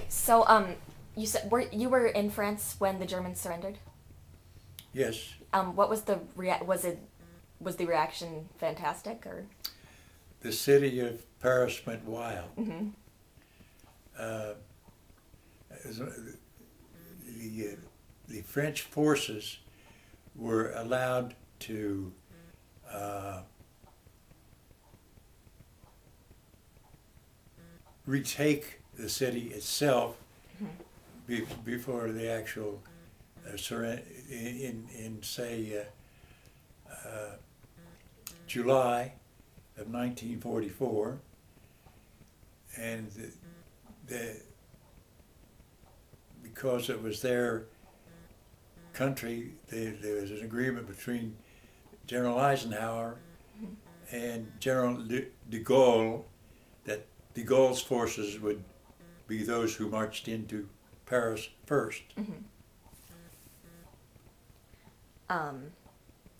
So, you said you were in France when the Germans surrendered? Yes, What was the was the reaction fantastic or? the city of Paris went wild. Hmm. Uh, the, the French forces were allowed to retake the city itself before the actual surrender in say July of 1944, and because it was their country, there was an agreement between General Eisenhower and General de Gaulle that de Gaulle's forces would be those who marched into Paris first. Hmm.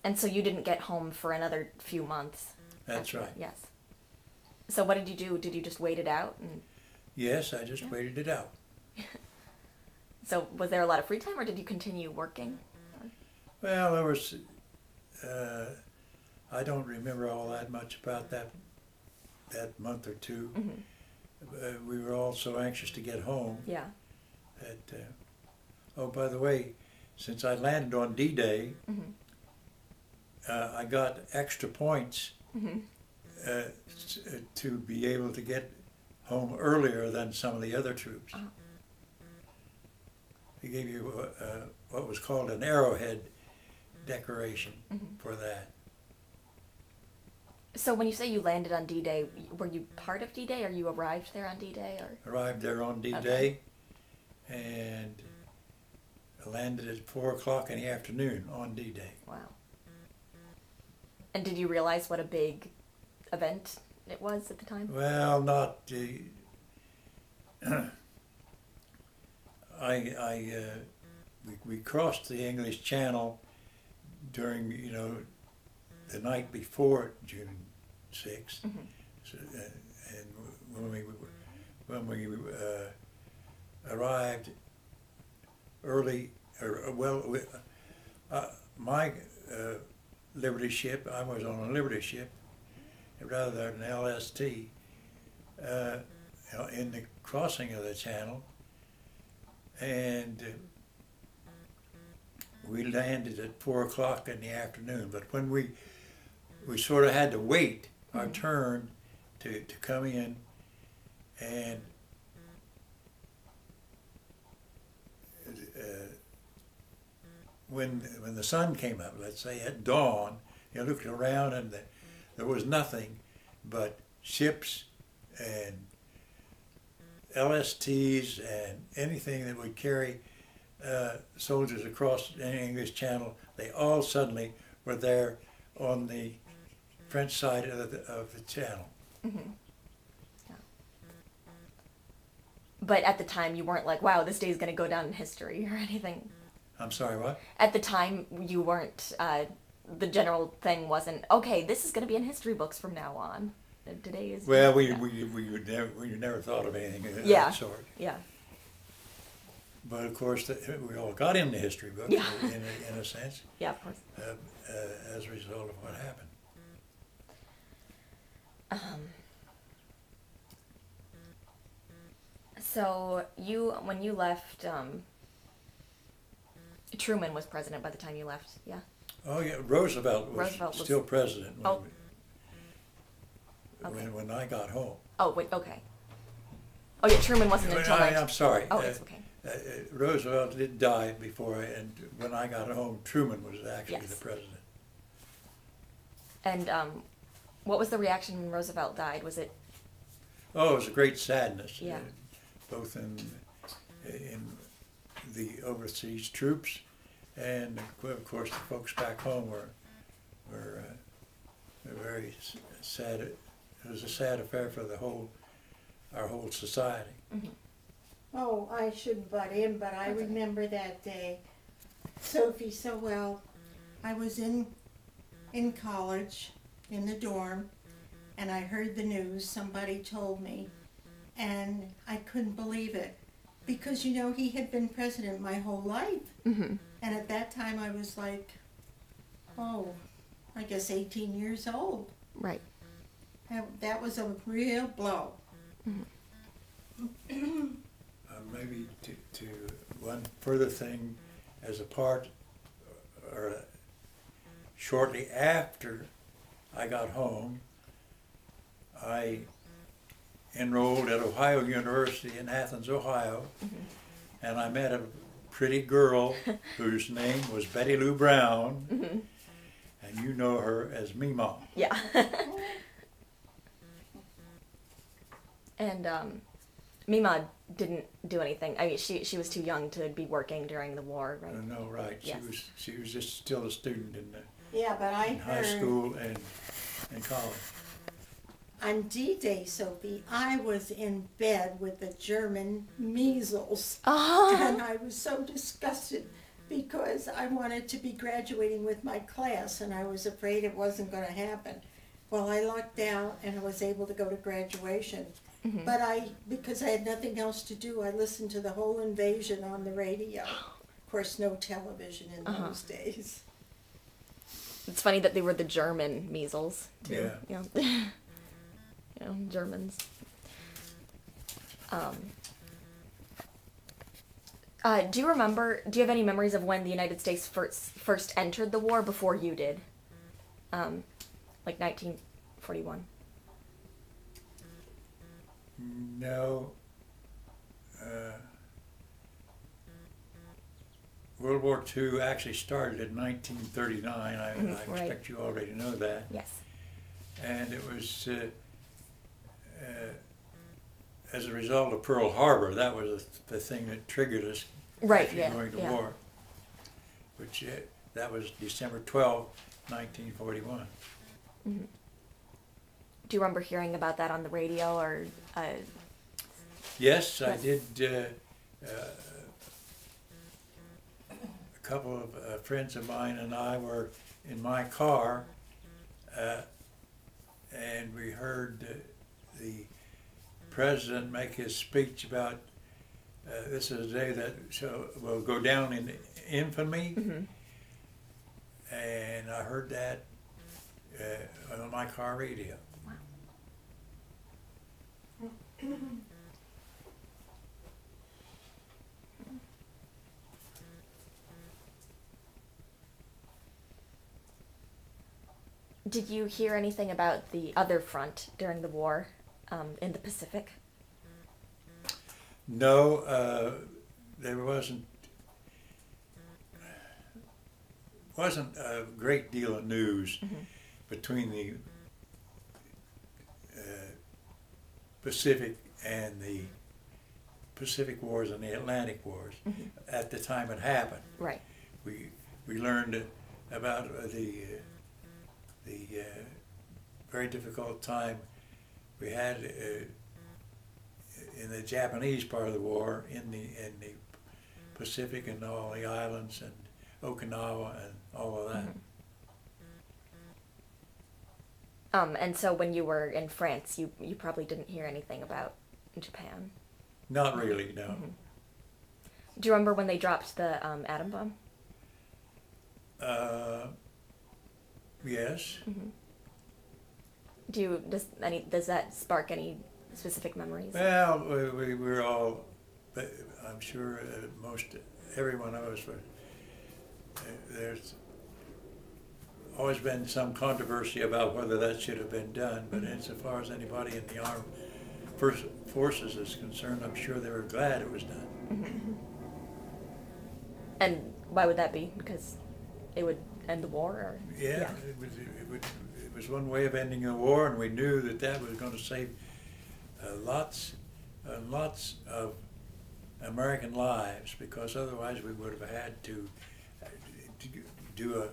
And so you didn't get home for another few months. That's right. Yes. So what did you do? Did you just wait it out? And Yes, I just waited it out. so was there a lot of free time, or did you continue working? Well, there was, I don't remember all that much about that month or two. Hmm. We were all so anxious to get home Yeah. that, oh, by the way, since I landed on D-Day, Hmm. I got extra points Hmm. to be able to get home earlier than some of the other troops. Oh. They gave you what was called an arrowhead decoration Hmm. for that. So when you say you landed on D-Day, were you part of D-Day, or you arrived there on D-Day, or? Arrived there on D-Day, and landed at 4 o'clock in the afternoon on D-Day. Wow. And did you realize what a big event it was at the time? Well, not. We crossed the English Channel during the night before June 6th, Hmm. so, and when we arrived early, my Liberty ship, I was on a Liberty ship rather than an LST, in the crossing of the channel, and we landed at 4 o'clock in the afternoon. But when we sort of had to wait our turn to come in, and when the sun came up, let's say at dawn, you looked around and there was nothing but ships and LSTs and anything that would carry soldiers across the English Channel. They all suddenly were there on the French side of the channel. Hmm. Yeah. But at the time, you weren't like, wow, this day is going to go down in history or anything. I'm sorry, what? At the time, you weren't, the general thing wasn't, okay, this is going to be in history books from now on. Today is... Well, we never thought of anything of that sort. Yeah. But of course, we all got into history books in a sense. Yeah, of course. As a result of what happened. So when you left, Truman was president by the time you left, yeah? Oh yeah, Roosevelt was still president when I got home. Oh, wait, okay. Oh yeah, Truman wasn't until... I'm sorry. Oh, it's okay. Roosevelt did die before, and when I got home, Truman was actually the president. And what was the reaction when Roosevelt died? Was it... Oh, it was a great sadness. Yeah. Both in the overseas troops, and of course the folks back home were very sad. It was a sad affair for our whole society. Mm-hmm. Oh, I shouldn't butt in, but I remember that day, Sophie, so well. I was in college, in the dorm, and I heard the news. Somebody told me, and I couldn't believe it, because, you know, he had been president my whole life. Mm-hmm. And at that time I was like, oh, I guess 18 years old. Right. That was a real blow. Mm-hmm. Maybe to one further thing, as a part, or shortly after I got home, I enrolled at Ohio University in Athens, Ohio, and I met a pretty girl whose name was Betty Lou Brown, and you know her as Mima. Yeah. And Mima didn't do anything. I mean, she was too young to be working during the war, right? No, right. Yes. She was just still a student in Yeah, but I high heard school and college. on D-Day, Sophie, I was in bed with the German measles. Oh. And I was so disgusted because I wanted to be graduating with my class and I was afraid it wasn't going to happen. Well, I lucked out and I was able to go to graduation. Mm-hmm. But because I had nothing else to do, I listened to the whole invasion on the radio. Of course, no television in those days. It's funny that they were the German measles, too. Yeah. You know, Germans. Do you have any memories of when the United States first entered the war before you did? Like 1941? No. World War II actually started in 1939. I right. expect you already know that. Yes. And it was as a result of Pearl Harbor. That was the thing that triggered us Right, yeah, going to yeah. war. Which that was December 12, 1941. Mm-hmm. Do you remember hearing about that on the radio or? Yes, I did. A couple of friends of mine and I were in my car, and we heard the president make his speech about this is a day that will go down in infamy, and I heard that on my car radio. Did you hear anything about the other front during the war in the Pacific? No, there wasn't a great deal of news between the Pacific and the Pacific Wars and the Atlantic Wars at the time it happened. Right. We learned about the very difficult time we had in the Japanese part of the war in the Pacific and all the islands and Okinawa and all of that. And so when you were in France, you probably didn't hear anything about Japan. Not really, no. Do you remember when they dropped the atom bomb? Yes. Does that spark any specific memories? Well, we were all, I'm sure every one of us were, there's always been some controversy about whether that should have been done, but insofar as anybody in the armed forces is concerned, I'm sure they were glad it was done. And why would that be? Because it would end the war? Or? Yeah. It was one way of ending the war, and we knew that was going to save lots and lots of American lives, because otherwise we would have had to do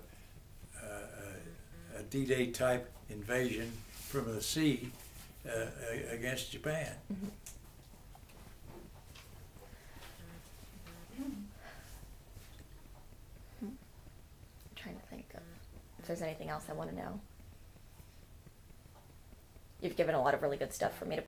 a D-Day type invasion from the sea against Japan. I'm trying to think if there's anything else I want to know. You've given a lot of really good stuff for me to